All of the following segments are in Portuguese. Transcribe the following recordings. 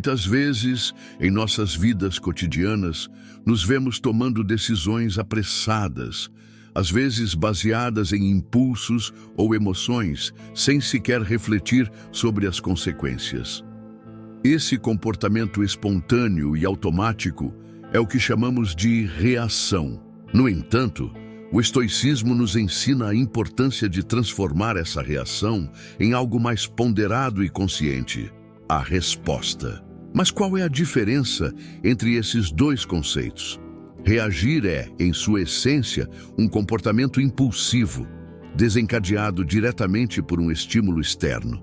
Muitas vezes, em nossas vidas cotidianas, nos vemos tomando decisões apressadas, às vezes baseadas em impulsos ou emoções, sem sequer refletir sobre as consequências. Esse comportamento espontâneo e automático é o que chamamos de reação. No entanto, o estoicismo nos ensina a importância de transformar essa reação em algo mais ponderado e consciente: a resposta. Mas qual é a diferença entre esses dois conceitos? Reagir é, em sua essência, um comportamento impulsivo, desencadeado diretamente por um estímulo externo.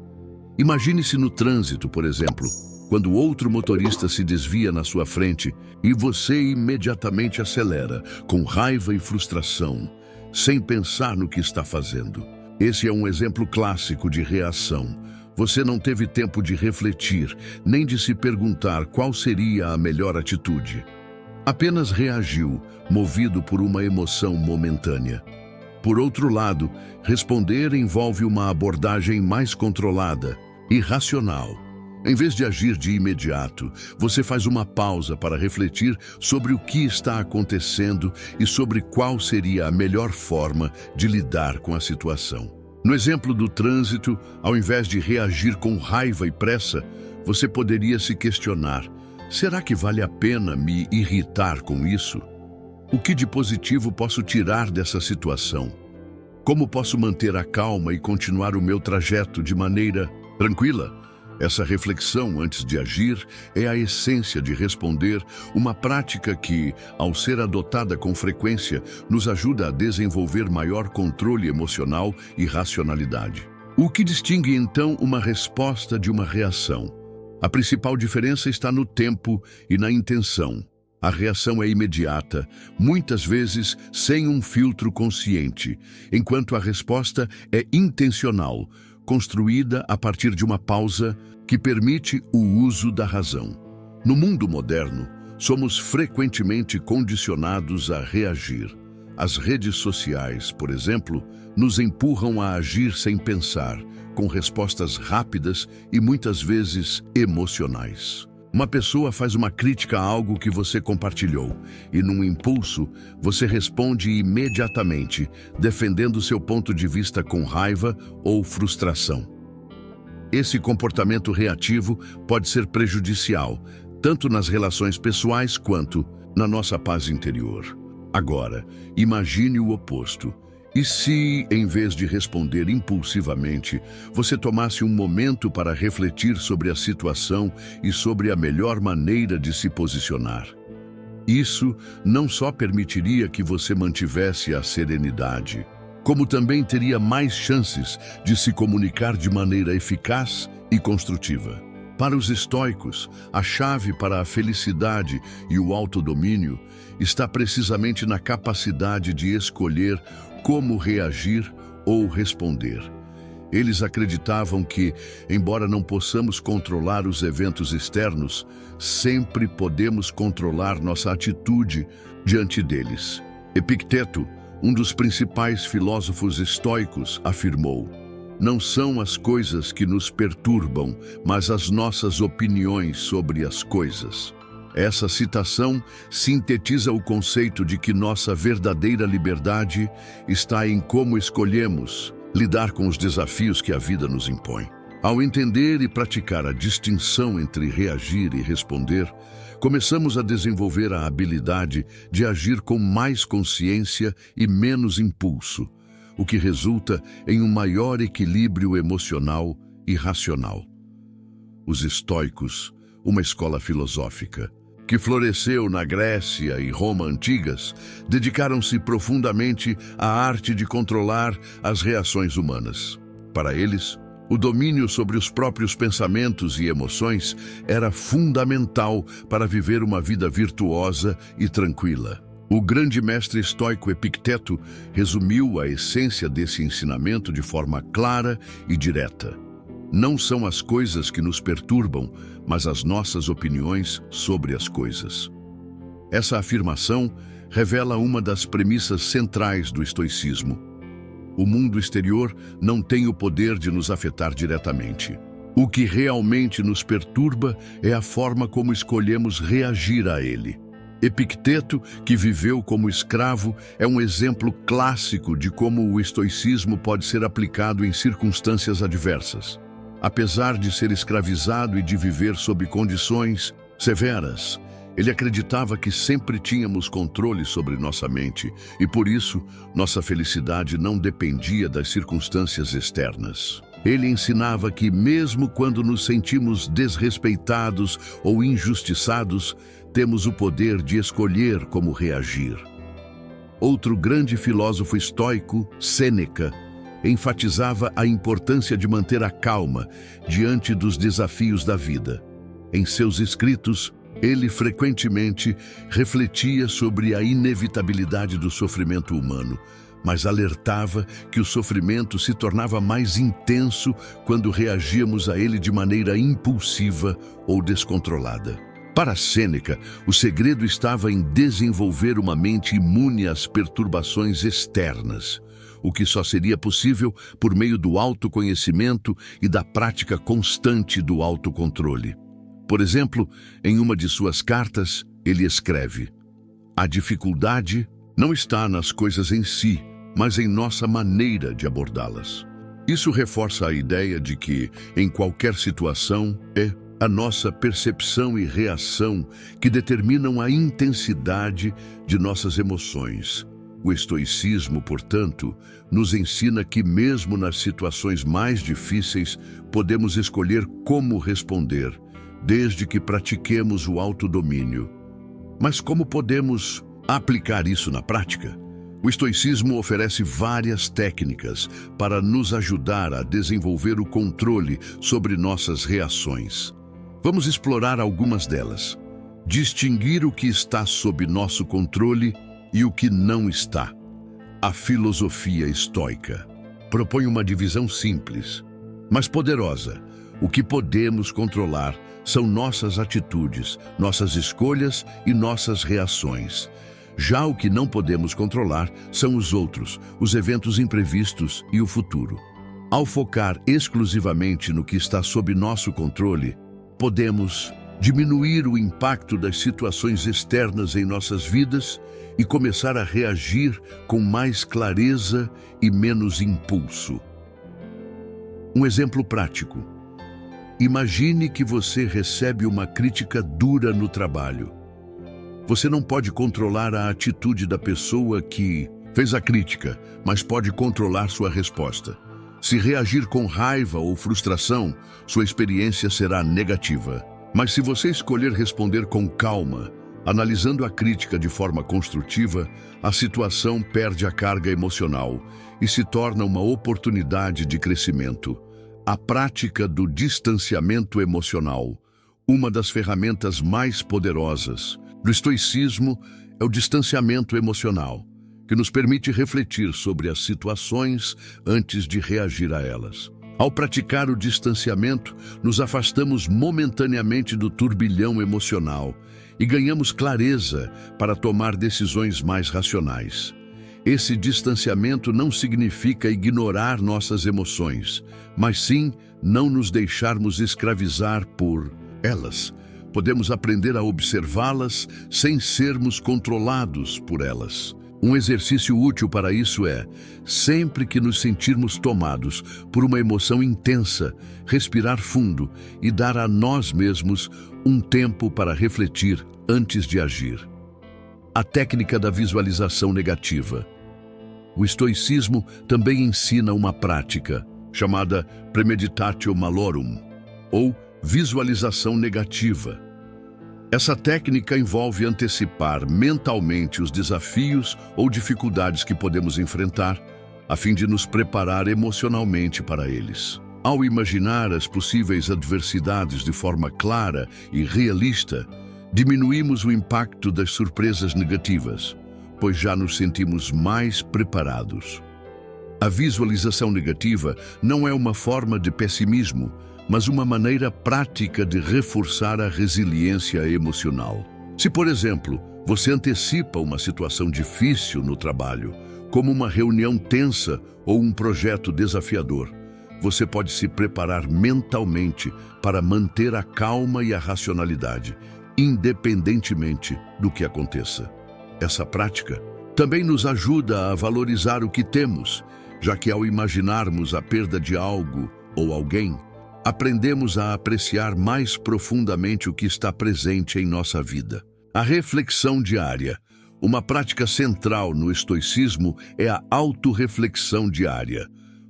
Imagine-se no trânsito, por exemplo, quando outro motorista se desvia na sua frente e você imediatamente acelera, com raiva e frustração, sem pensar no que está fazendo. Esse é um exemplo clássico de reação. Você não teve tempo de refletir, nem de se perguntar qual seria a melhor atitude. Apenas reagiu, movido por uma emoção momentânea. Por outro lado, responder envolve uma abordagem mais controlada e racional. Em vez de agir de imediato, você faz uma pausa para refletir sobre o que está acontecendo e sobre qual seria a melhor forma de lidar com a situação. No exemplo do trânsito, ao invés de reagir com raiva e pressa, você poderia se questionar: será que vale a pena me irritar com isso? O que de positivo posso tirar dessa situação? Como posso manter a calma e continuar o meu trajeto de maneira tranquila? Essa reflexão antes de agir é a essência de responder, uma prática que, ao ser adotada com frequência, nos ajuda a desenvolver maior controle emocional e racionalidade. O que distingue então uma resposta de uma reação? A principal diferença está no tempo e na intenção. A reação é imediata, muitas vezes sem um filtro consciente, enquanto a resposta é intencional, construída a partir de uma pausa que permite o uso da razão. No mundo moderno, somos frequentemente condicionados a reagir. As redes sociais, por exemplo, nos empurram a agir sem pensar, com respostas rápidas e muitas vezes emocionais. Uma pessoa faz uma crítica a algo que você compartilhou e, num impulso, você responde imediatamente, defendendo seu ponto de vista com raiva ou frustração. Esse comportamento reativo pode ser prejudicial, tanto nas relações pessoais quanto na nossa paz interior. Agora, imagine o oposto. E se, em vez de responder impulsivamente, você tomasse um momento para refletir sobre a situação e sobre a melhor maneira de se posicionar? Isso não só permitiria que você mantivesse a serenidade, como também teria mais chances de se comunicar de maneira eficaz e construtiva. Para os estoicos, a chave para a felicidade e o autodomínio está precisamente na capacidade de escolher como reagir ou responder. Eles acreditavam que, embora não possamos controlar os eventos externos, sempre podemos controlar nossa atitude diante deles. Epicteto, um dos principais filósofos estoicos, afirmou: não são as coisas que nos perturbam, mas as nossas opiniões sobre as coisas. Essa citação sintetiza o conceito de que nossa verdadeira liberdade está em como escolhemos lidar com os desafios que a vida nos impõe. Ao entender e praticar a distinção entre reagir e responder, começamos a desenvolver a habilidade de agir com mais consciência e menos impulso, o que resulta em um maior equilíbrio emocional e racional. Os estoicos, uma escola filosófica que floresceu na Grécia e Roma antigas, dedicaram-se profundamente à arte de controlar as reações humanas. Para eles, o domínio sobre os próprios pensamentos e emoções era fundamental para viver uma vida virtuosa e tranquila. O grande mestre estoico Epicteto resumiu a essência desse ensinamento de forma clara e direta. Não são as coisas que nos perturbam, mas as nossas opiniões sobre as coisas. Essa afirmação revela uma das premissas centrais do estoicismo. O mundo exterior não tem o poder de nos afetar diretamente. O que realmente nos perturba é a forma como escolhemos reagir a ele. Epicteto, que viveu como escravo, é um exemplo clássico de como o estoicismo pode ser aplicado em circunstâncias adversas. Apesar de ser escravizado e de viver sob condições severas, ele acreditava que sempre tínhamos controle sobre nossa mente e, por isso, nossa felicidade não dependia das circunstâncias externas. Ele ensinava que, mesmo quando nos sentimos desrespeitados ou injustiçados, temos o poder de escolher como reagir. Outro grande filósofo estoico, Sêneca, enfatizava a importância de manter a calma diante dos desafios da vida. Em seus escritos, ele frequentemente refletia sobre a inevitabilidade do sofrimento humano, mas alertava que o sofrimento se tornava mais intenso quando reagíamos a ele de maneira impulsiva ou descontrolada. Para Sêneca, o segredo estava em desenvolver uma mente imune às perturbações externas, o que só seria possível por meio do autoconhecimento e da prática constante do autocontrole. Por exemplo, em uma de suas cartas, ele escreve: "A dificuldade não está nas coisas em si, mas em nossa maneira de abordá-las." Isso reforça a ideia de que, em qualquer situação, é a nossa percepção e reação que determinam a intensidade de nossas emoções. O estoicismo, portanto, nos ensina que mesmo nas situações mais difíceis, podemos escolher como responder, desde que pratiquemos o autodomínio. Mas como podemos aplicar isso na prática? O estoicismo oferece várias técnicas para nos ajudar a desenvolver o controle sobre nossas reações. Vamos explorar algumas delas. Distinguir o que está sob nosso controle e o que não está. A filosofia estoica propõe uma divisão simples, mas poderosa. O que podemos controlar são nossas atitudes, nossas escolhas e nossas reações. Já o que não podemos controlar são os outros, os eventos imprevistos e o futuro. Ao focar exclusivamente no que está sob nosso controle, podemos diminuir o impacto das situações externas em nossas vidas e começar a reagir com mais clareza e menos impulso. Um exemplo prático. Imagine que você recebe uma crítica dura no trabalho. Você não pode controlar a atitude da pessoa que fez a crítica, mas pode controlar sua resposta. Se reagir com raiva ou frustração, sua experiência será negativa. Mas se você escolher responder com calma, analisando a crítica de forma construtiva, a situação perde a carga emocional e se torna uma oportunidade de crescimento. A prática do distanciamento emocional, uma das ferramentas mais poderosas do estoicismo, é o distanciamento emocional, que nos permite refletir sobre as situações antes de reagir a elas. Ao praticar o distanciamento, nos afastamos momentaneamente do turbilhão emocional e ganhamos clareza para tomar decisões mais racionais. Esse distanciamento não significa ignorar nossas emoções, mas sim não nos deixarmos escravizar por elas. Podemos aprender a observá-las sem sermos controlados por elas. Um exercício útil para isso é, sempre que nos sentirmos tomados por uma emoção intensa, respirar fundo e dar a nós mesmos um tempo para refletir antes de agir. A técnica da visualização negativa. O estoicismo também ensina uma prática chamada premeditatio malorum, ou visualização negativa. Essa técnica envolve antecipar mentalmente os desafios ou dificuldades que podemos enfrentar, a fim de nos preparar emocionalmente para eles. Ao imaginar as possíveis adversidades de forma clara e realista, diminuímos o impacto das surpresas negativas, pois já nos sentimos mais preparados. A visualização negativa não é uma forma de pessimismo, mas uma maneira prática de reforçar a resiliência emocional. Se, por exemplo, você antecipa uma situação difícil no trabalho, como uma reunião tensa ou um projeto desafiador, você pode se preparar mentalmente para manter a calma e a racionalidade, independentemente do que aconteça. Essa prática também nos ajuda a valorizar o que temos, já que ao imaginarmos a perda de algo ou alguém, aprendemos a apreciar mais profundamente o que está presente em nossa vida. A reflexão diária. Uma prática central no estoicismo é a autorreflexão diária.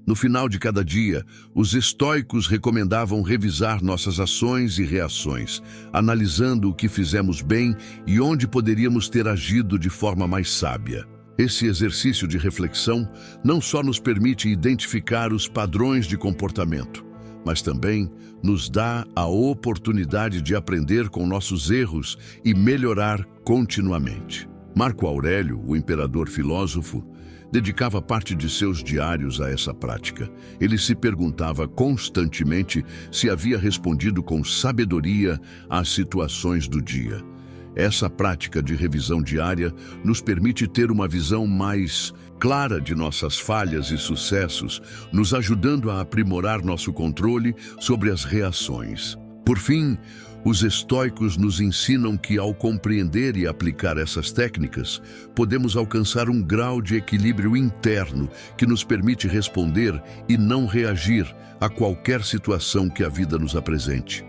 No final de cada dia, os estoicos recomendavam revisar nossas ações e reações, analisando o que fizemos bem e onde poderíamos ter agido de forma mais sábia. Esse exercício de reflexão não só nos permite identificar os padrões de comportamento, mas também nos dá a oportunidade de aprender com nossos erros e melhorar continuamente. Marco Aurélio, o imperador filósofo, dedicava parte de seus diários a essa prática. Ele se perguntava constantemente se havia respondido com sabedoria às situações do dia. Essa prática de revisão diária nos permite ter uma visão mais clara de nossas falhas e sucessos, nos ajudando a aprimorar nosso controle sobre as reações. Por fim, os estoicos nos ensinam que, ao compreender e aplicar essas técnicas, podemos alcançar um grau de equilíbrio interno que nos permite responder e não reagir a qualquer situação que a vida nos apresente.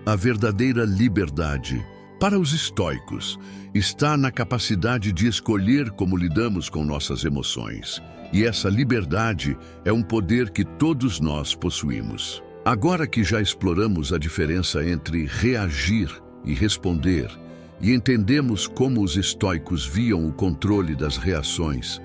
A verdadeira liberdade, para os estoicos, está na capacidade de escolher como lidamos com nossas emoções. E essa liberdade é um poder que todos nós possuímos. Agora que já exploramos a diferença entre reagir e responder, e entendemos como os estoicos viam o controle das reações,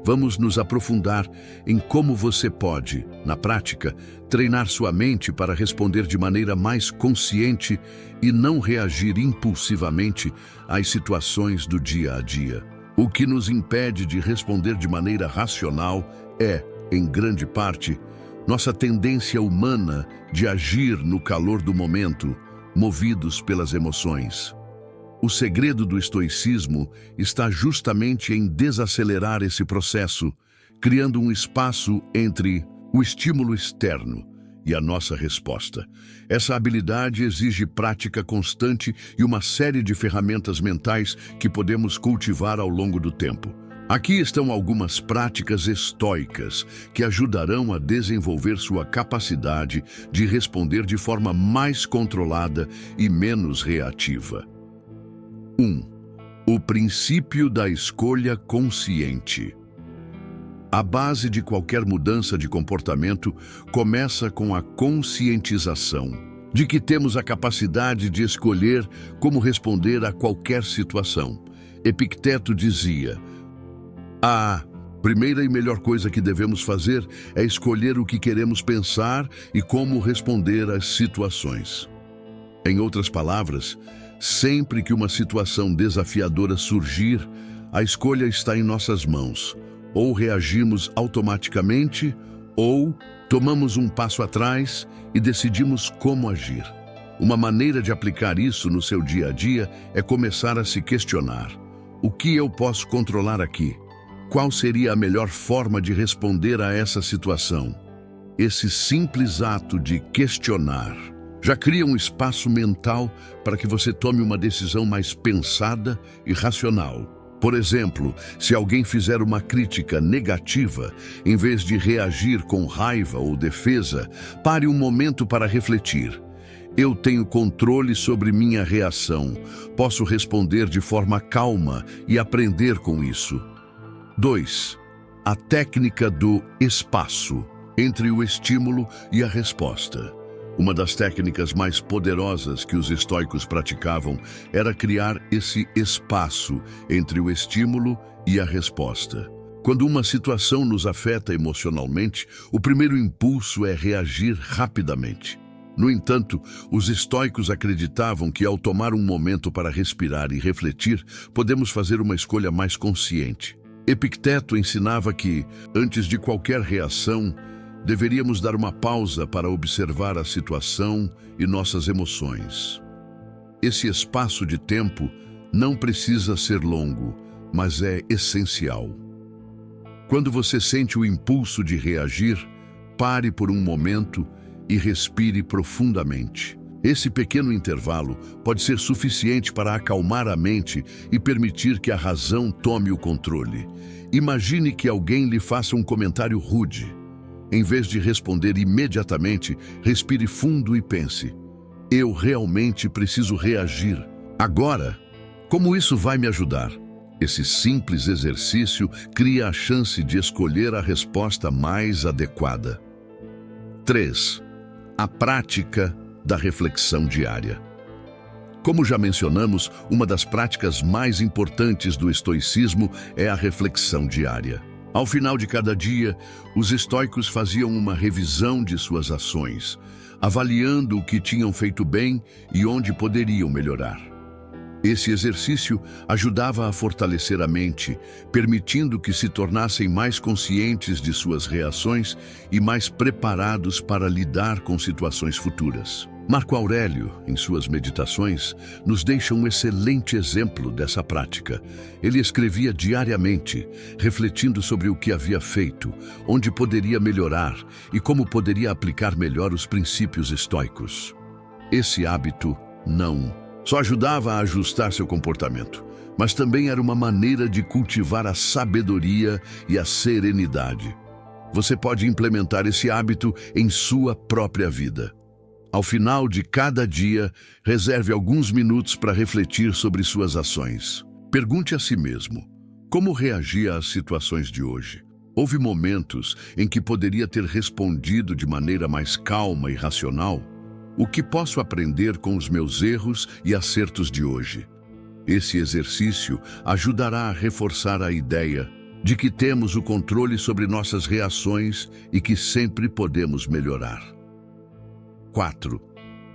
vamos nos aprofundar em como você pode, na prática, treinar sua mente para responder de maneira mais consciente e não reagir impulsivamente às situações do dia a dia. O que nos impede de responder de maneira racional é, em grande parte, nossa tendência humana de agir no calor do momento, movidos pelas emoções. O segredo do estoicismo está justamente em desacelerar esse processo, criando um espaço entre o estímulo externo e a nossa resposta. Essa habilidade exige prática constante e uma série de ferramentas mentais que podemos cultivar ao longo do tempo. Aqui estão algumas práticas estoicas que ajudarão a desenvolver sua capacidade de responder de forma mais controlada e menos reativa. 1. O princípio da escolha consciente. A base de qualquer mudança de comportamento começa com a conscientização de que temos a capacidade de escolher como responder a qualquer situação. Epicteto dizia: a primeira e melhor coisa que devemos fazer é escolher o que queremos pensar e como responder às situações. Em outras palavras, sempre que uma situação desafiadora surgir, a escolha está em nossas mãos. Ou reagimos automaticamente, ou tomamos um passo atrás e decidimos como agir. Uma maneira de aplicar isso no seu dia a dia é começar a se questionar: o que eu posso controlar aqui? Qual seria a melhor forma de responder a essa situação? Esse simples ato de questionar já cria um espaço mental para que você tome uma decisão mais pensada e racional. Por exemplo, se alguém fizer uma crítica negativa, em vez de reagir com raiva ou defesa, pare um momento para refletir. Eu tenho controle sobre minha reação. Posso responder de forma calma e aprender com isso. 2. A técnica do espaço entre o estímulo e a resposta. Uma das técnicas mais poderosas que os estoicos praticavam era criar esse espaço entre o estímulo e a resposta. Quando uma situação nos afeta emocionalmente, o primeiro impulso é reagir rapidamente. No entanto, os estoicos acreditavam que, ao tomar um momento para respirar e refletir, podemos fazer uma escolha mais consciente. Epicteto ensinava que, antes de qualquer reação, deveríamos dar uma pausa para observar a situação e nossas emoções. Esse espaço de tempo não precisa ser longo, mas é essencial. Quando você sente o impulso de reagir, pare por um momento e respire profundamente. Esse pequeno intervalo pode ser suficiente para acalmar a mente e permitir que a razão tome o controle. Imagine que alguém lhe faça um comentário rude. Em vez de responder imediatamente, respire fundo e pense: eu realmente preciso reagir agora? Como isso vai me ajudar? Esse simples exercício cria a chance de escolher a resposta mais adequada. 3. A prática da reflexão diária. Como já mencionamos, uma das práticas mais importantes do estoicismo é a reflexão diária. Ao final de cada dia, os estoicos faziam uma revisão de suas ações, avaliando o que tinham feito bem e onde poderiam melhorar. Esse exercício ajudava a fortalecer a mente, permitindo que se tornassem mais conscientes de suas reações e mais preparados para lidar com situações futuras. Marco Aurélio, em suas meditações, nos deixa um excelente exemplo dessa prática. Ele escrevia diariamente, refletindo sobre o que havia feito, onde poderia melhorar e como poderia aplicar melhor os princípios estoicos. Esse hábito não só ajudava a ajustar seu comportamento, mas também era uma maneira de cultivar a sabedoria e a serenidade. Você pode implementar esse hábito em sua própria vida. Ao final de cada dia, reserve alguns minutos para refletir sobre suas ações. Pergunte a si mesmo: como reagia às situações de hoje? Houve momentos em que poderia ter respondido de maneira mais calma e racional? O que posso aprender com os meus erros e acertos de hoje? Esse exercício ajudará a reforçar a ideia de que temos o controle sobre nossas reações e que sempre podemos melhorar. 4.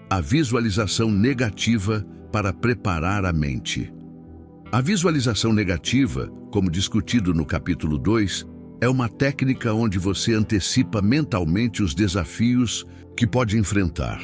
A visualização negativa para preparar a mente. A visualização negativa, como discutido no capítulo 2, é uma técnica onde você antecipa mentalmente os desafios que pode enfrentar,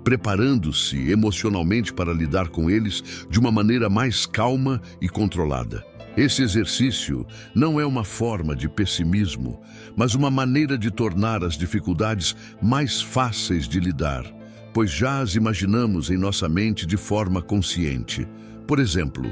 preparando-se emocionalmente para lidar com eles de uma maneira mais calma e controlada. Esse exercício não é uma forma de pessimismo, mas uma maneira de tornar as dificuldades mais fáceis de lidar, pois já as imaginamos em nossa mente de forma consciente. Por exemplo,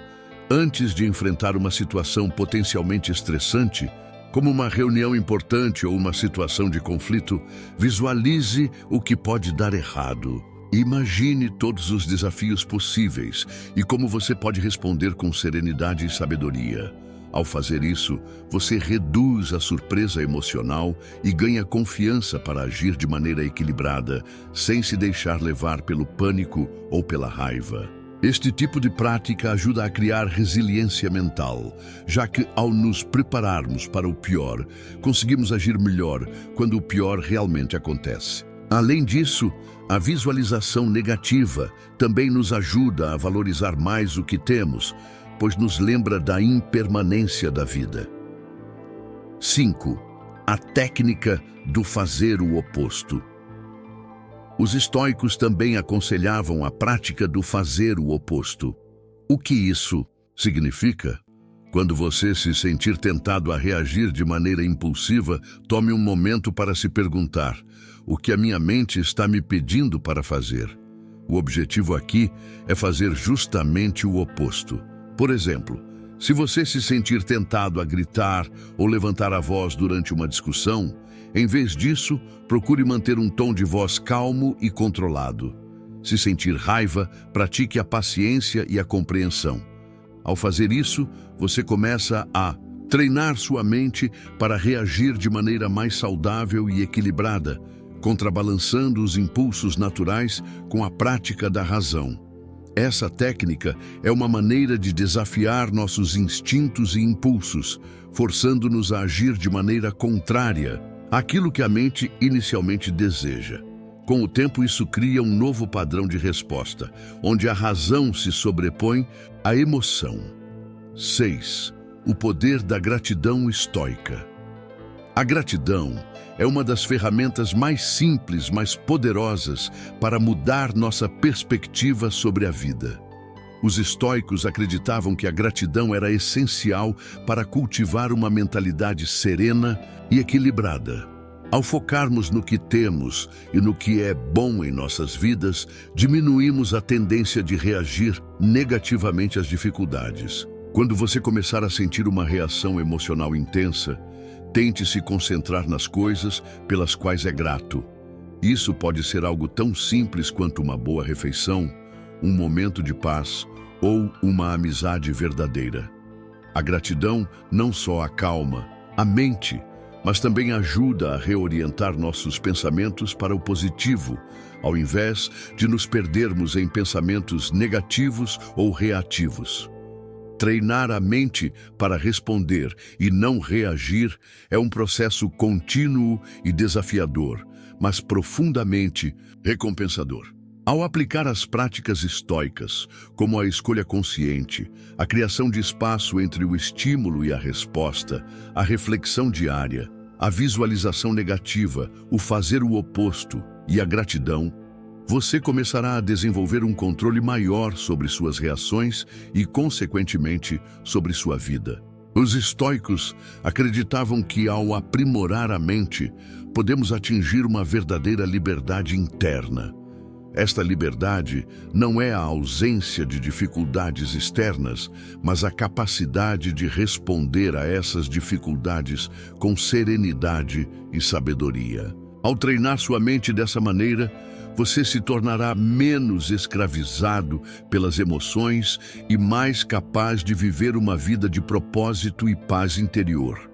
antes de enfrentar uma situação potencialmente estressante, como uma reunião importante ou uma situação de conflito, visualize o que pode dar errado. Imagine todos os desafios possíveis e como você pode responder com serenidade e sabedoria. Ao fazer isso, você reduz a surpresa emocional e ganha confiança para agir de maneira equilibrada, sem se deixar levar pelo pânico ou pela raiva. Este tipo de prática ajuda a criar resiliência mental, já que ao nos prepararmos para o pior, conseguimos agir melhor quando o pior realmente acontece. Além disso, a visualização negativa também nos ajuda a valorizar mais o que temos, pois nos lembra da impermanência da vida. 5. A técnica do fazer o oposto. Os estoicos também aconselhavam a prática do fazer o oposto. O que isso significa? Quando você se sentir tentado a reagir de maneira impulsiva, tome um momento para se perguntar: o que a minha mente está me pedindo para fazer? O objetivo aqui é fazer justamente o oposto. Por exemplo, se você se sentir tentado a gritar ou levantar a voz durante uma discussão, em vez disso, procure manter um tom de voz calmo e controlado. Se sentir raiva, pratique a paciência e a compreensão. Ao fazer isso, você começa a treinar sua mente para reagir de maneira mais saudável e equilibrada, contrabalançando os impulsos naturais com a prática da razão. Essa técnica é uma maneira de desafiar nossos instintos e impulsos, forçando-nos a agir de maneira contrária àquilo que a mente inicialmente deseja. Com o tempo, isso cria um novo padrão de resposta, onde a razão se sobrepõe à emoção. 6. O poder da gratidão estoica. A gratidão é uma das ferramentas mais simples, mas poderosas para mudar nossa perspectiva sobre a vida. Os estoicos acreditavam que a gratidão era essencial para cultivar uma mentalidade serena e equilibrada. Ao focarmos no que temos e no que é bom em nossas vidas, diminuímos a tendência de reagir negativamente às dificuldades. Quando você começar a sentir uma reação emocional intensa, tente se concentrar nas coisas pelas quais é grato. Isso pode ser algo tão simples quanto uma boa refeição, um momento de paz ou uma amizade verdadeira. A gratidão não só acalma a mente, mas também ajuda a reorientar nossos pensamentos para o positivo, ao invés de nos perdermos em pensamentos negativos ou reativos. Treinar a mente para responder e não reagir é um processo contínuo e desafiador, mas profundamente recompensador. Ao aplicar as práticas estoicas, como a escolha consciente, a criação de espaço entre o estímulo e a resposta, a reflexão diária, a visualização negativa, o fazer o oposto e a gratidão, você começará a desenvolver um controle maior sobre suas reações e, consequentemente, sobre sua vida. Os estoicos acreditavam que, ao aprimorar a mente, podemos atingir uma verdadeira liberdade interna. Esta liberdade não é a ausência de dificuldades externas, mas a capacidade de responder a essas dificuldades com serenidade e sabedoria. Ao treinar sua mente dessa maneira, você se tornará menos escravizado pelas emoções e mais capaz de viver uma vida de propósito e paz interior.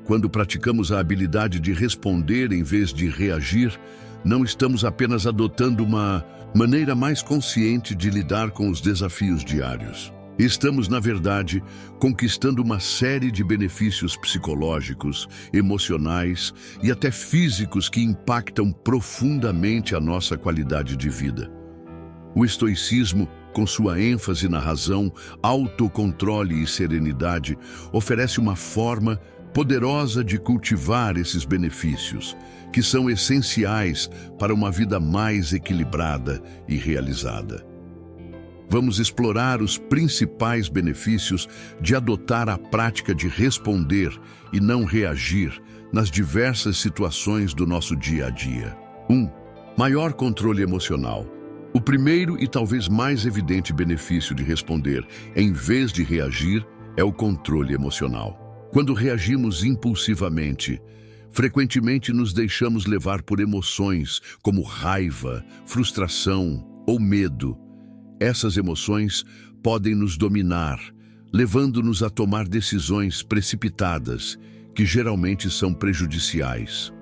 Quando praticamos a habilidade de responder em vez de reagir, não estamos apenas adotando uma maneira mais consciente de lidar com os desafios diários. Estamos, na verdade, conquistando uma série de benefícios psicológicos, emocionais e até físicos que impactam profundamente a nossa qualidade de vida. O estoicismo, com sua ênfase na razão, autocontrole e serenidade, oferece uma forma poderosa de cultivar esses benefícios, que são essenciais para uma vida mais equilibrada e realizada. Vamos explorar os principais benefícios de adotar a prática de responder e não reagir nas diversas situações do nosso dia a dia. 1. Maior controle emocional. O primeiro e talvez mais evidente benefício de responder em vez de reagir é o controle emocional. Quando reagimos impulsivamente, frequentemente nos deixamos levar por emoções como raiva, frustração ou medo. Essas emoções podem nos dominar, levando-nos a tomar decisões precipitadas, que geralmente são prejudiciais.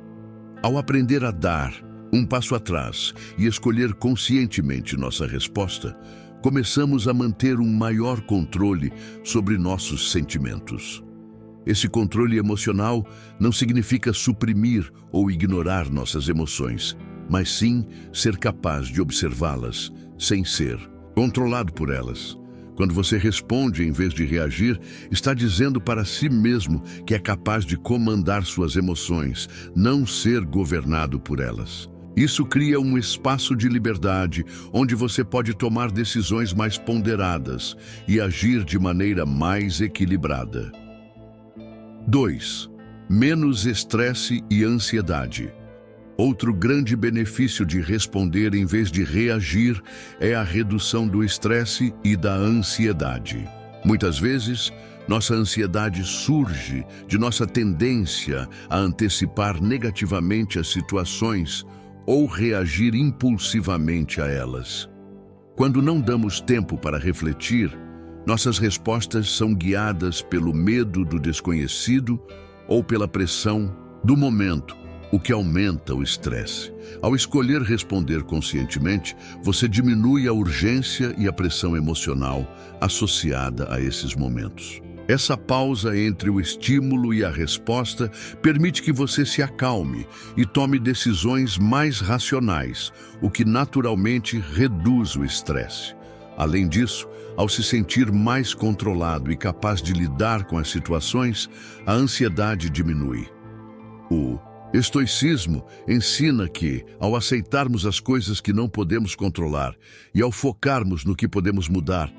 Ao aprender a dar um passo atrás e escolher conscientemente nossa resposta, começamos a manter um maior controle sobre nossos sentimentos. Esse controle emocional não significa suprimir ou ignorar nossas emoções, mas sim ser capaz de observá-las, sem ser controlado por elas. Quando você responde em vez de reagir, está dizendo para si mesmo que é capaz de comandar suas emoções, não ser governado por elas. Isso cria um espaço de liberdade, onde você pode tomar decisões mais ponderadas e agir de maneira mais equilibrada. 2. Menos estresse e ansiedade. Outro grande benefício de responder em vez de reagir é a redução do estresse e da ansiedade. Muitas vezes, nossa ansiedade surge de nossa tendência a antecipar negativamente as situações ou reagir impulsivamente a elas. Quando não damos tempo para refletir, nossas respostas são guiadas pelo medo do desconhecido ou pela pressão do momento, o que aumenta o estresse. Ao escolher responder conscientemente, você diminui a urgência e a pressão emocional associada a esses momentos. Essa pausa entre o estímulo e a resposta permite que você se acalme e tome decisões mais racionais, o que naturalmente reduz o estresse. Além disso, ao se sentir mais controlado e capaz de lidar com as situações, a ansiedade diminui. O estoicismo ensina que, ao aceitarmos as coisas que não podemos controlar e ao focarmos no que podemos mudar,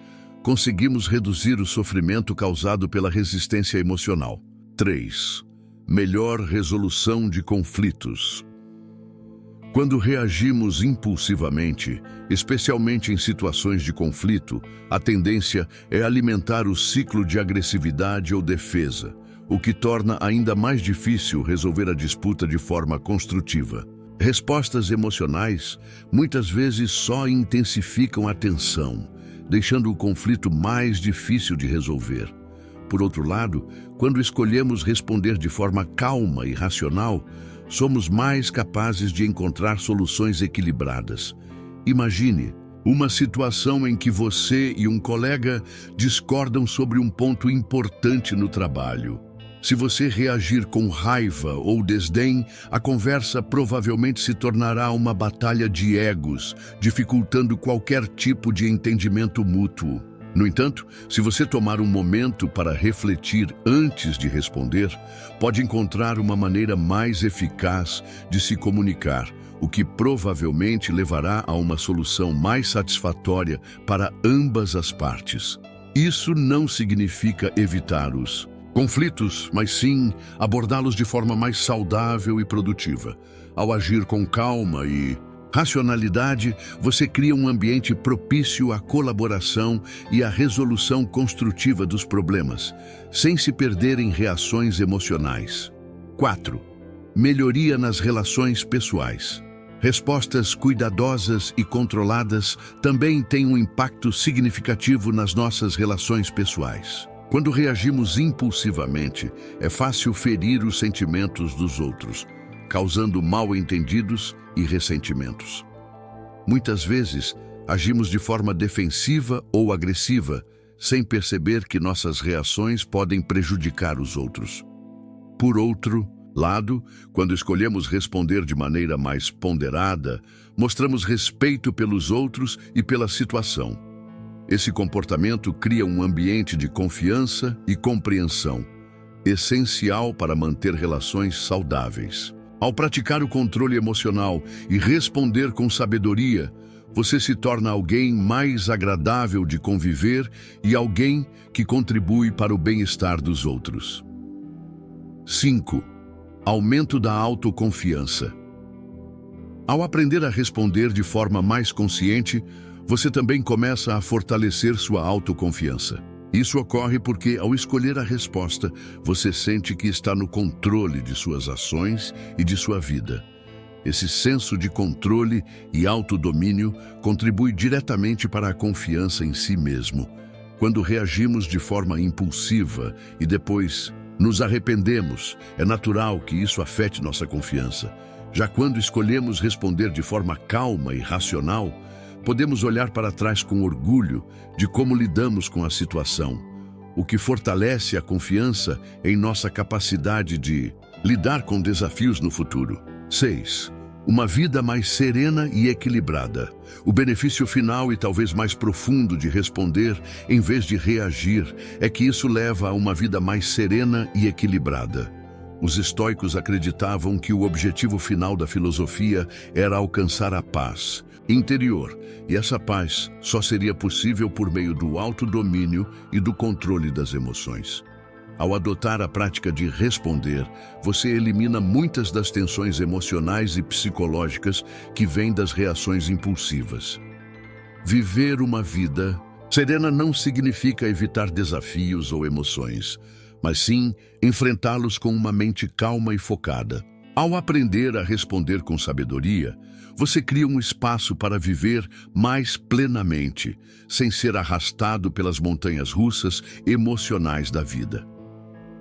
conseguimos reduzir o sofrimento causado pela resistência emocional. 3. Melhor resolução de conflitos. Quando reagimos impulsivamente, especialmente em situações de conflito, a tendência é alimentar o ciclo de agressividade ou defesa, o que torna ainda mais difícil resolver a disputa de forma construtiva. Respostas emocionais muitas vezes só intensificam a tensão, deixando o conflito mais difícil de resolver. Por outro lado, quando escolhemos responder de forma calma e racional, somos mais capazes de encontrar soluções equilibradas. Imagine uma situação em que você e um colega discordam sobre um ponto importante no trabalho. Se você reagir com raiva ou desdém, a conversa provavelmente se tornará uma batalha de egos, dificultando qualquer tipo de entendimento mútuo. No entanto, se você tomar um momento para refletir antes de responder, pode encontrar uma maneira mais eficaz de se comunicar, o que provavelmente levará a uma solução mais satisfatória para ambas as partes. Isso não significa evitar os conflitos, mas sim abordá-los de forma mais saudável e produtiva. Ao agir com calma e racionalidade, você cria um ambiente propício à colaboração e à resolução construtiva dos problemas, sem se perder em reações emocionais. 4. Melhoria nas relações pessoais. Respostas cuidadosas e controladas também têm um impacto significativo nas nossas relações pessoais. Quando reagimos impulsivamente, é fácil ferir os sentimentos dos outros, causando mal-entendidos e ressentimentos. Muitas vezes, agimos de forma defensiva ou agressiva, sem perceber que nossas reações podem prejudicar os outros. Por outro lado, quando escolhemos responder de maneira mais ponderada, mostramos respeito pelos outros e pela situação. Esse comportamento cria um ambiente de confiança e compreensão, essencial para manter relações saudáveis. Ao praticar o controle emocional e responder com sabedoria, você se torna alguém mais agradável de conviver e alguém que contribui para o bem-estar dos outros. 5. Aumento da autoconfiança. Ao aprender a responder de forma mais consciente, você também começa a fortalecer sua autoconfiança. Isso ocorre porque, ao escolher a resposta, você sente que está no controle de suas ações e de sua vida. Esse senso de controle e autodomínio contribui diretamente para a confiança em si mesmo. Quando reagimos de forma impulsiva e depois nos arrependemos, é natural que isso afete nossa confiança. Já quando escolhemos responder de forma calma e racional, podemos olhar para trás com orgulho de como lidamos com a situação, o que fortalece a confiança em nossa capacidade de lidar com desafios no futuro. 6. Uma vida mais serena e equilibrada. O benefício final e talvez mais profundo de responder em vez de reagir é que isso leva a uma vida mais serena e equilibrada. Os estoicos acreditavam que o objetivo final da filosofia era alcançar a paz interior, e essa paz só seria possível por meio do autodomínio e do controle das emoções. Ao adotar a prática de responder, você elimina muitas das tensões emocionais e psicológicas que vêm das reações impulsivas. Viver uma vida serena não significa evitar desafios ou emoções, mas sim enfrentá-los com uma mente calma e focada. Ao aprender a responder com sabedoria, você cria um espaço para viver mais plenamente, sem ser arrastado pelas montanhas russas emocionais da vida.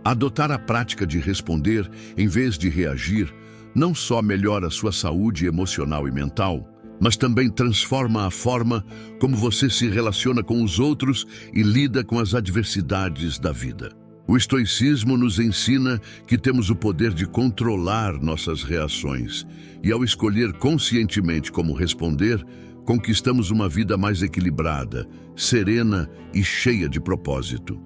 Adotar a prática de responder em vez de reagir não só melhora sua saúde emocional e mental, mas também transforma a forma como você se relaciona com os outros e lida com as adversidades da vida. O estoicismo nos ensina que temos o poder de controlar nossas reações e, ao escolher conscientemente como responder, conquistamos uma vida mais equilibrada, serena e cheia de propósito.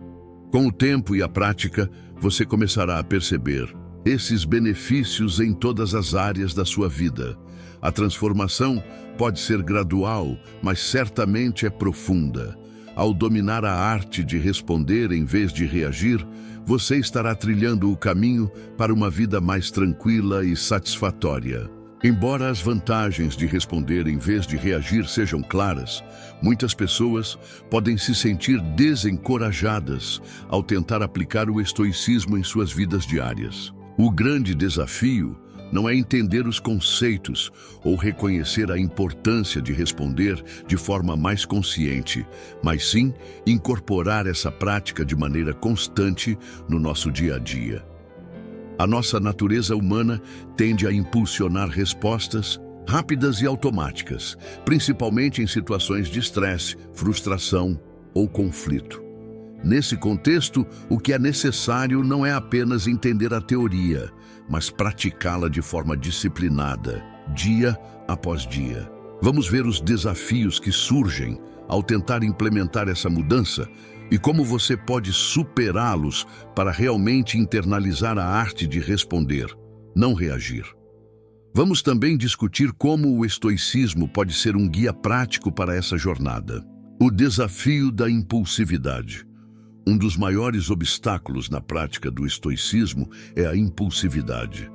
Com o tempo e a prática, você começará a perceber esses benefícios em todas as áreas da sua vida. A transformação pode ser gradual, mas certamente é profunda. ao dominar a arte de responder em vez de reagir, você estará trilhando o caminho para uma vida mais tranquila e satisfatória. Embora as vantagens de responder em vez de reagir sejam claras, muitas pessoas podem se sentir desencorajadas ao tentar aplicar o estoicismo em suas vidas diárias. O grande desafio não é entender os conceitos ou reconhecer a importância de responder de forma mais consciente, mas sim incorporar essa prática de maneira constante no nosso dia a dia. A nossa natureza humana tende a impulsionar respostas rápidas e automáticas, principalmente em situações de estresse, frustração ou conflito. Nesse contexto, o que é necessário não é apenas entender a teoria, mas praticá-la de forma disciplinada, dia após dia. Vamos ver os desafios que surgem ao tentar implementar essa mudança e como você pode superá-los para realmente internalizar a arte de responder, não reagir. Vamos também discutir como o estoicismo pode ser um guia prático para essa jornada. O desafio da impulsividade. Um dos maiores obstáculos na prática do estoicismo é a impulsividade.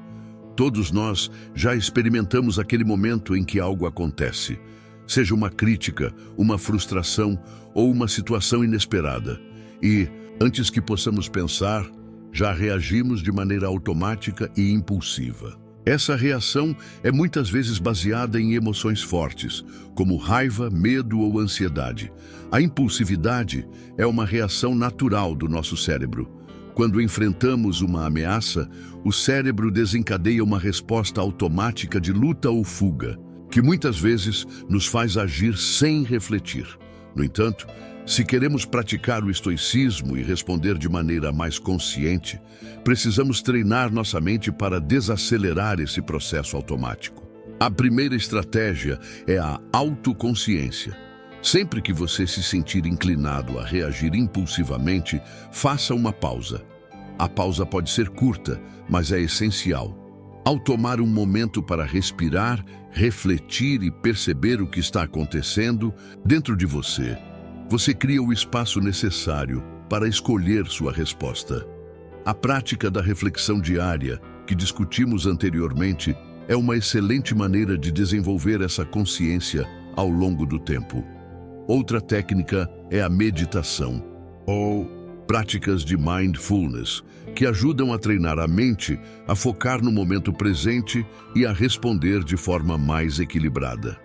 Todos nós já experimentamos aquele momento em que algo acontece, seja uma crítica, uma frustração ou uma situação inesperada. E, antes que possamos pensar, já reagimos de maneira automática e impulsiva. Essa reação é muitas vezes baseada em emoções fortes, como raiva, medo ou ansiedade. A impulsividade é uma reação natural do nosso cérebro. Quando enfrentamos uma ameaça, o cérebro desencadeia uma resposta automática de luta ou fuga, que muitas vezes nos faz agir sem refletir. No entanto, se queremos praticar o estoicismo e responder de maneira mais consciente, precisamos treinar nossa mente para desacelerar esse processo automático. A primeira estratégia é a autoconsciência. Sempre que você se sentir inclinado a reagir impulsivamente, faça uma pausa. A pausa pode ser curta, mas é essencial. Ao tomar um momento para respirar, refletir e perceber o que está acontecendo dentro de você, você cria o espaço necessário para escolher sua resposta. A prática da reflexão diária, que discutimos anteriormente, é uma excelente maneira de desenvolver essa consciência ao longo do tempo. Outra técnica é a meditação, ou práticas de mindfulness, que ajudam a treinar a mente a focar no momento presente e a responder de forma mais equilibrada.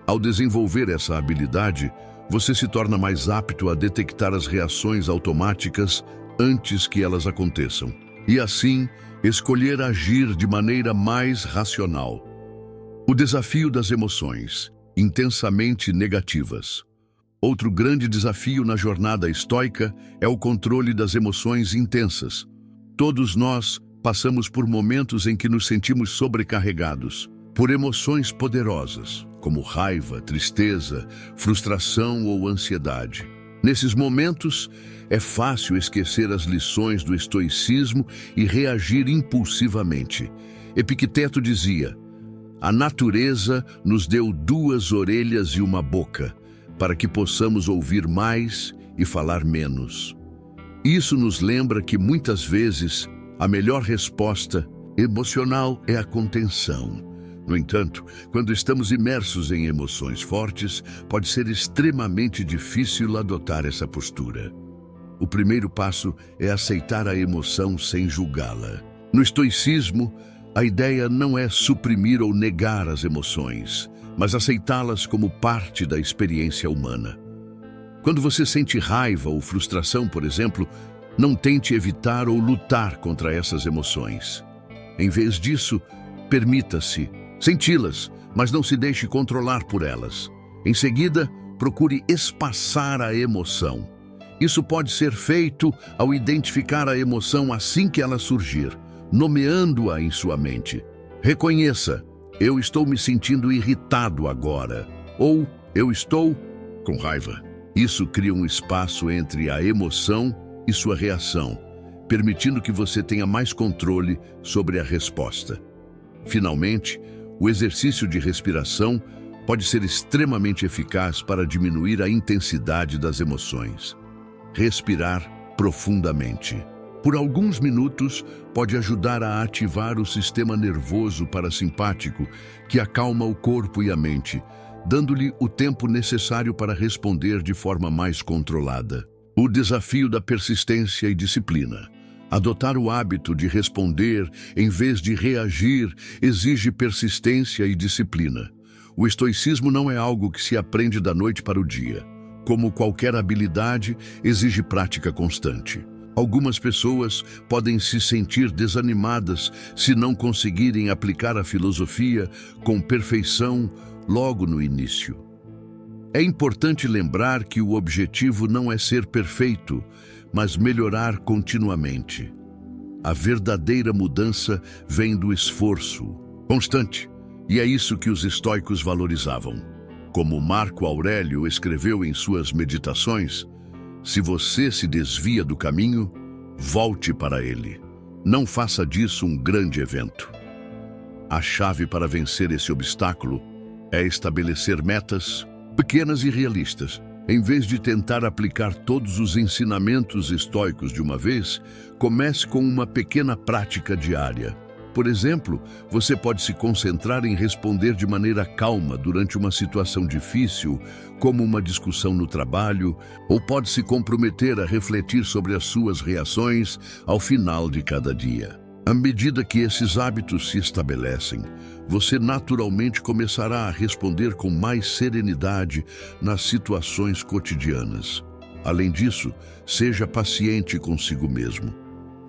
Ao desenvolver essa habilidade, você se torna mais apto a detectar as reações automáticas antes que elas aconteçam, e assim escolher agir de maneira mais racional. O desafio das emoções, intensamente negativas. Outro grande desafio na jornada estoica é o controle das emoções intensas. Todos nós passamos por momentos em que nos sentimos sobrecarregados por emoções poderosas, como raiva, tristeza, frustração ou ansiedade. Nesses momentos, é fácil esquecer as lições do estoicismo e reagir impulsivamente. Epicteto dizia: "A natureza nos deu 2 orelhas e uma boca, para que possamos ouvir mais e falar menos." Isso nos lembra que muitas vezes a melhor resposta emocional é a contenção. No entanto, quando estamos imersos em emoções fortes, pode ser extremamente difícil adotar essa postura. O primeiro passo é aceitar a emoção sem julgá-la. No estoicismo, a ideia não é suprimir ou negar as emoções, mas aceitá-las como parte da experiência humana. Quando você sente raiva ou frustração, por exemplo, não tente evitar ou lutar contra essas emoções. Em vez disso, permita-se senti-las, mas não se deixe controlar por elas. Em seguida, procure espaçar a emoção. Isso pode ser feito ao identificar a emoção assim que ela surgir, nomeando-a em sua mente. Reconheça: "Eu estou me sentindo irritado agora", ou "Eu estou com raiva." Isso cria um espaço entre a emoção e sua reação, permitindo que você tenha mais controle sobre a resposta. Finalmente, o exercício de respiração pode ser extremamente eficaz para diminuir a intensidade das emoções. Respirar profundamente. Por alguns minutos, pode ajudar a ativar o sistema nervoso parasimpático, que acalma o corpo e a mente, dando-lhe o tempo necessário para responder de forma mais controlada. O desafio da persistência e disciplina. Adotar o hábito de responder em vez de reagir exige persistência e disciplina. O estoicismo não é algo que se aprende da noite para o dia. Como qualquer habilidade, exige prática constante. Algumas pessoas podem se sentir desanimadas se não conseguirem aplicar a filosofia com perfeição logo no início. É importante lembrar que o objetivo não é ser perfeito, mas melhorar continuamente. A verdadeira mudança vem do esforço constante, e é isso que os estoicos valorizavam. Como Marco Aurélio escreveu em suas meditações, se você se desvia do caminho, volte para ele. Não faça disso um grande evento. A chave para vencer esse obstáculo é estabelecer metas pequenas e realistas. Em vez de tentar aplicar todos os ensinamentos estoicos de uma vez, comece com uma pequena prática diária. Por exemplo, você pode se concentrar em responder de maneira calma durante uma situação difícil, como uma discussão no trabalho, ou pode se comprometer a refletir sobre as suas reações ao final de cada dia. À medida que esses hábitos se estabelecem, você naturalmente começará a responder com mais serenidade nas situações cotidianas. Além disso, seja paciente consigo mesmo.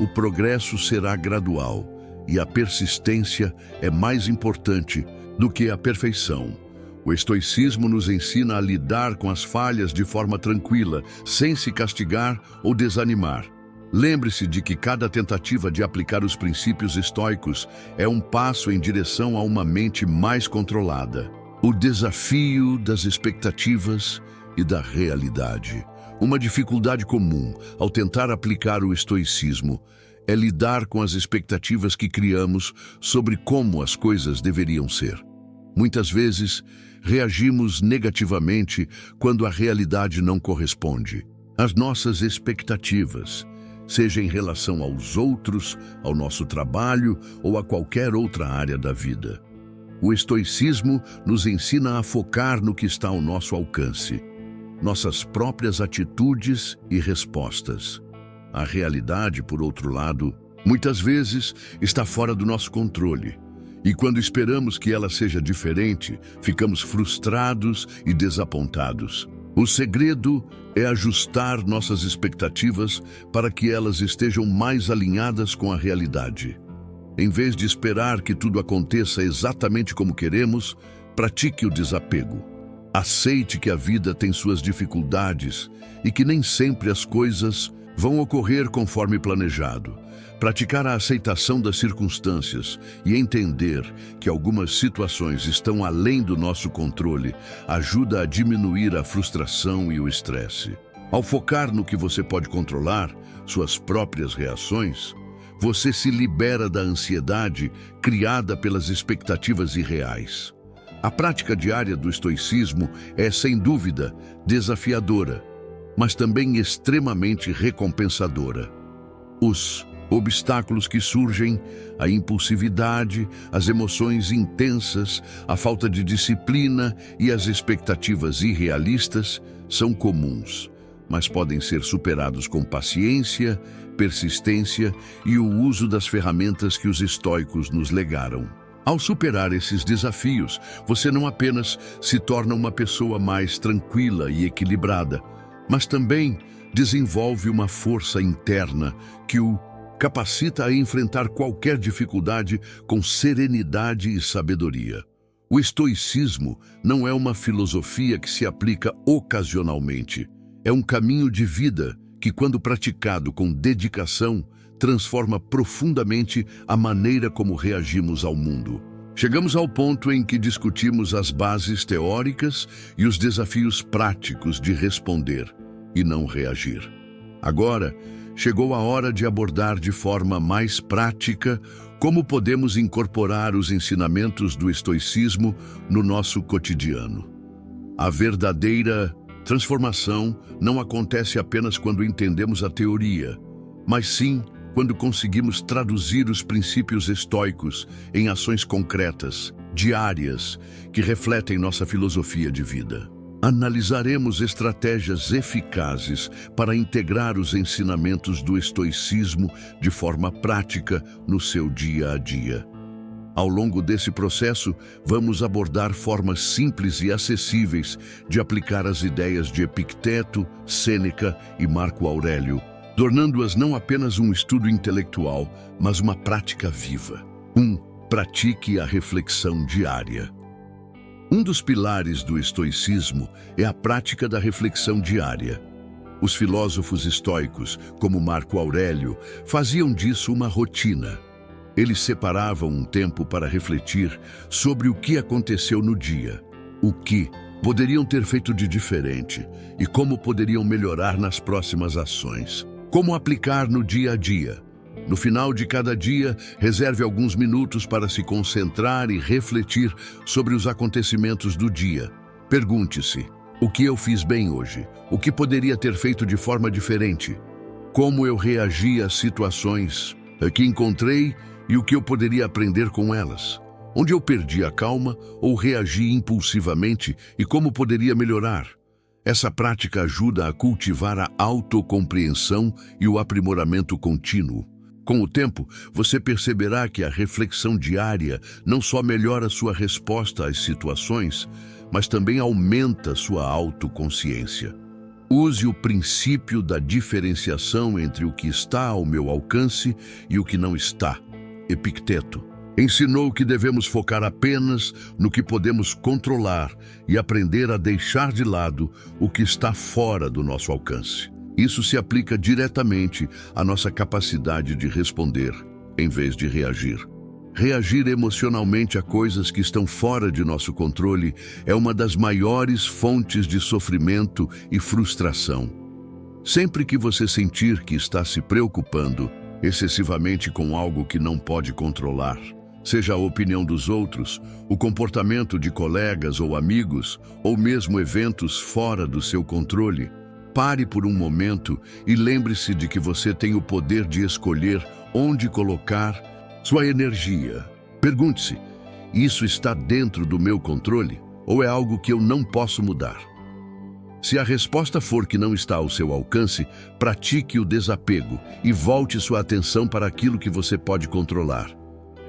O progresso será gradual e a persistência é mais importante do que a perfeição. O estoicismo nos ensina a lidar com as falhas de forma tranquila, sem se castigar ou desanimar. Lembre-se de que cada tentativa de aplicar os princípios estoicos é um passo em direção a uma mente mais controlada. O desafio das expectativas e da realidade. Uma dificuldade comum ao tentar aplicar o estoicismo é lidar com as expectativas que criamos sobre como as coisas deveriam ser. Muitas vezes, reagimos negativamente quando a realidade não corresponde. As nossas expectativas, seja em relação aos outros, ao nosso trabalho ou a qualquer outra área da vida. O estoicismo nos ensina a focar no que está ao nosso alcance, nossas próprias atitudes e respostas. A realidade, por outro lado, muitas vezes está fora do nosso controle. E quando esperamos que ela seja diferente, ficamos frustrados e desapontados. O segredo é ajustar nossas expectativas para que elas estejam mais alinhadas com a realidade. Em vez de esperar que tudo aconteça exatamente como queremos, pratique o desapego. Aceite que a vida tem suas dificuldades e que nem sempre as coisas vão ocorrer conforme planejado. Praticar a aceitação das circunstâncias e entender que algumas situações estão além do nosso controle ajuda a diminuir a frustração e o estresse. Ao focar no que você pode controlar, suas próprias reações, você se libera da ansiedade criada pelas expectativas irreais. A prática diária do estoicismo é, sem dúvida, desafiadora, mas também extremamente recompensadora. Os obstáculos que surgem, a impulsividade, as emoções intensas, a falta de disciplina e as expectativas irrealistas são comuns, mas podem ser superados com paciência, persistência e o uso das ferramentas que os estoicos nos legaram. Ao superar esses desafios, você não apenas se torna uma pessoa mais tranquila e equilibrada, mas também desenvolve uma força interna que o capacita a enfrentar qualquer dificuldade com serenidade e sabedoria. O estoicismo não é uma filosofia que se aplica ocasionalmente. É um caminho de vida que, quando praticado com dedicação, transforma profundamente a maneira como reagimos ao mundo. Chegamos ao ponto em que discutimos as bases teóricas e os desafios práticos de responder e não reagir. Agora, chegou a hora de abordar de forma mais prática Como podemos incorporar os ensinamentos do estoicismo no nosso cotidiano? A verdadeira transformação não acontece apenas quando entendemos a teoria, mas sim quando conseguimos traduzir os princípios estoicos em ações concretas, diárias, que refletem nossa filosofia de vida. Analisaremos estratégias eficazes para integrar os ensinamentos do estoicismo de forma prática no seu dia a dia. Ao longo desse processo, vamos abordar formas simples e acessíveis de aplicar as ideias de Epicteto, Sêneca e Marco Aurélio, tornando-as não apenas um estudo intelectual, mas uma prática viva. 1. Pratique a reflexão diária. Um dos pilares do estoicismo é a prática da reflexão diária. Os filósofos estoicos, como Marco Aurélio, faziam disso uma rotina. Eles separavam um tempo para refletir sobre o que aconteceu no dia, o que poderiam ter feito de diferente e como poderiam melhorar nas próximas ações. Como aplicar no dia a dia. No final de cada dia, reserve alguns minutos para se concentrar e refletir sobre os acontecimentos do dia. Pergunte-se: o que eu fiz bem hoje? O que poderia ter feito de forma diferente? Como eu reagi às situações que encontrei e o que eu poderia aprender com elas? Onde eu perdi a calma ou reagi impulsivamente e como poderia melhorar? Essa prática ajuda a cultivar a autocompreensão e o aprimoramento contínuo. Com o tempo, você perceberá que a reflexão diária não só melhora sua resposta às situações, mas também aumenta sua autoconsciência. Use o princípio da diferenciação entre o que está ao meu alcance e o que não está. Epicteto ensinou que devemos focar apenas no que podemos controlar e aprender a deixar de lado o que está fora do nosso alcance. Isso se aplica diretamente à nossa capacidade de responder, em vez de reagir. Reagir emocionalmente a coisas que estão fora de nosso controle é uma das maiores fontes de sofrimento e frustração. Sempre que você sentir que está se preocupando excessivamente com algo que não pode controlar, seja a opinião dos outros, o comportamento de colegas ou amigos, ou mesmo eventos fora do seu controle, pare por um momento e lembre-se de que você tem o poder de escolher onde colocar sua energia. Pergunte-se: isso está dentro do meu controle ou é algo que eu não posso mudar? Se a resposta for que não está ao seu alcance, pratique o desapego e volte sua atenção para aquilo que você pode controlar.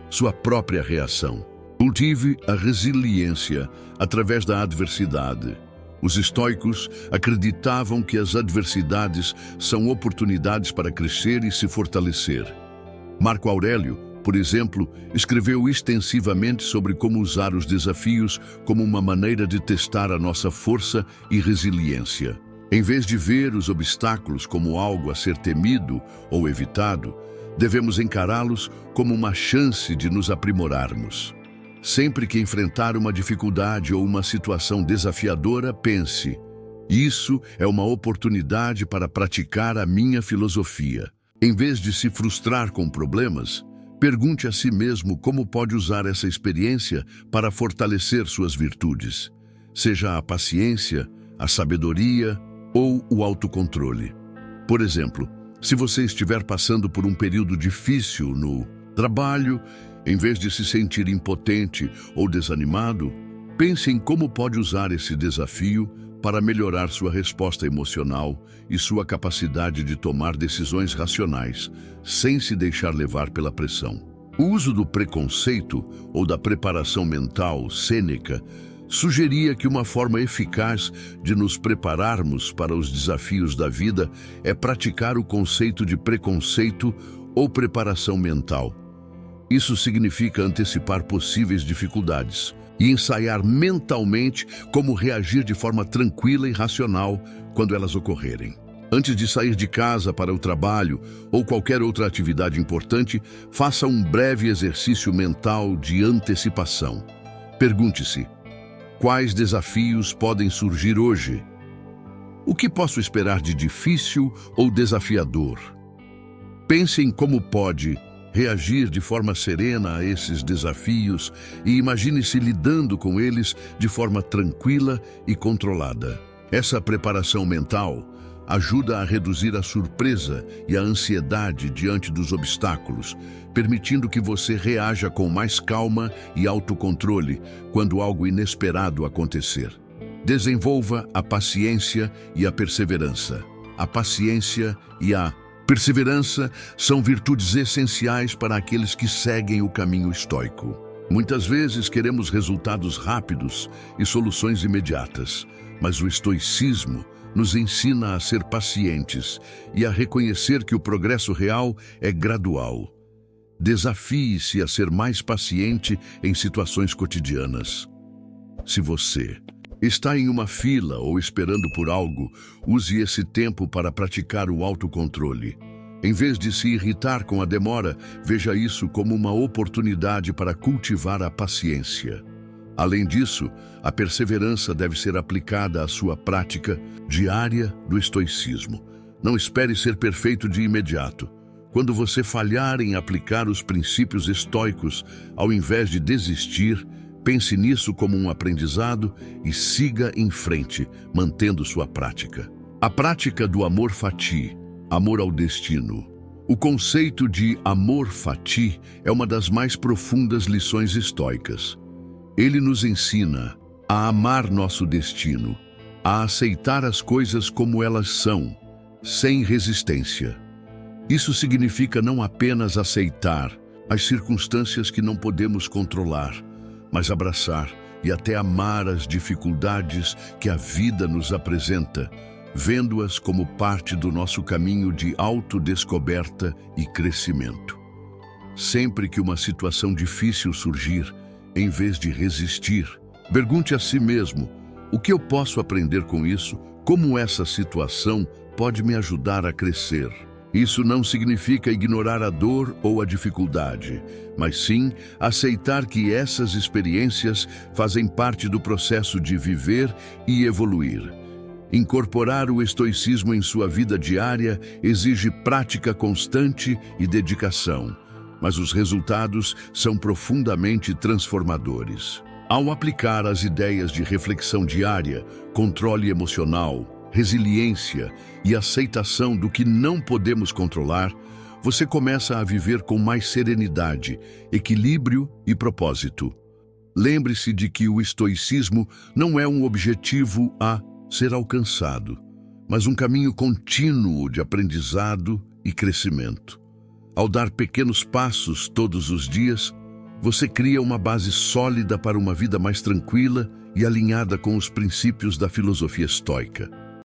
Sua própria reação. Cultive a resiliência através da adversidade. Os estoicos acreditavam que as adversidades são oportunidades para crescer e se fortalecer. Marco Aurélio, por exemplo, escreveu extensivamente sobre como usar os desafios como uma maneira de testar a nossa força e resiliência. Em vez de ver os obstáculos como algo a ser temido ou evitado, devemos encará-los como uma chance de nos aprimorarmos. Sempre que enfrentar uma dificuldade ou uma situação desafiadora, pense: isso é uma oportunidade para praticar a minha filosofia. Em vez de se frustrar com problemas, pergunte a si mesmo como pode usar essa experiência para fortalecer suas virtudes, seja a paciência, a sabedoria ou o autocontrole. Por exemplo, se você estiver passando por um período difícil no trabalho, em vez de se sentir impotente ou desanimado, pense em como pode usar esse desafio para melhorar sua resposta emocional e sua capacidade de tomar decisões racionais, sem se deixar levar pela pressão. O uso do preconceito ou da preparação mental, Sêneca, sugeria que uma forma eficaz de nos prepararmos para os desafios da vida é praticar o conceito de preconceito ou preparação mental. Isso significa antecipar possíveis dificuldades e ensaiar mentalmente como reagir de forma tranquila e racional quando elas ocorrerem. Antes de sair de casa para o trabalho ou qualquer outra atividade importante, faça um breve exercício mental de antecipação. Pergunte-se: quais desafios podem surgir hoje? O que posso esperar de difícil ou desafiador? Pense em como pode reagir de forma serena a esses desafios e imagine-se lidando com eles de forma tranquila e controlada. Essa preparação mental ajuda a reduzir a surpresa e a ansiedade diante dos obstáculos, permitindo que você reaja com mais calma e autocontrole quando algo inesperado acontecer. Desenvolva a paciência e a perseverança. A paciência e a perseverança são virtudes essenciais para aqueles que seguem o caminho estoico. Muitas vezes queremos resultados rápidos e soluções imediatas, mas o estoicismo nos ensina a ser pacientes e a reconhecer que o progresso real é gradual. Desafie-se a ser mais paciente em situações cotidianas. Se você está em uma fila ou esperando por algo, use esse tempo para praticar o autocontrole. Em vez de se irritar com a demora, veja isso como uma oportunidade para cultivar a paciência. Além disso, a perseverança deve ser aplicada à sua prática diária do estoicismo. Não espere ser perfeito de imediato. Quando você falhar em aplicar os princípios estoicos, ao invés de desistir, pense nisso como um aprendizado e siga em frente, mantendo sua prática. A prática do amor fati, amor ao destino. O conceito de amor fati é uma das mais profundas lições estoicas. Ele nos ensina a amar nosso destino, a aceitar as coisas como elas são, sem resistência. Isso significa não apenas aceitar as circunstâncias que não podemos controlar, mas abraçar e até amar as dificuldades que a vida nos apresenta, vendo-as como parte do nosso caminho de autodescoberta e crescimento. Sempre que uma situação difícil surgir, em vez de resistir, pergunte a si mesmo: o que eu posso aprender com isso? Como essa situação pode me ajudar a crescer? Isso não significa ignorar a dor ou a dificuldade, mas sim aceitar que essas experiências fazem parte do processo de viver e evoluir. Incorporar o estoicismo em sua vida diária exige prática constante e dedicação, mas os resultados são profundamente transformadores. Ao aplicar as ideias de reflexão diária, controle emocional, resiliência e aceitação do que não podemos controlar, você começa a viver com mais serenidade, equilíbrio e propósito. Lembre-se de que o estoicismo não é um objetivo a ser alcançado, mas um caminho contínuo de aprendizado e crescimento. Ao dar pequenos passos todos os dias, você cria uma base sólida para uma vida mais tranquila e alinhada com os princípios da filosofia estoica.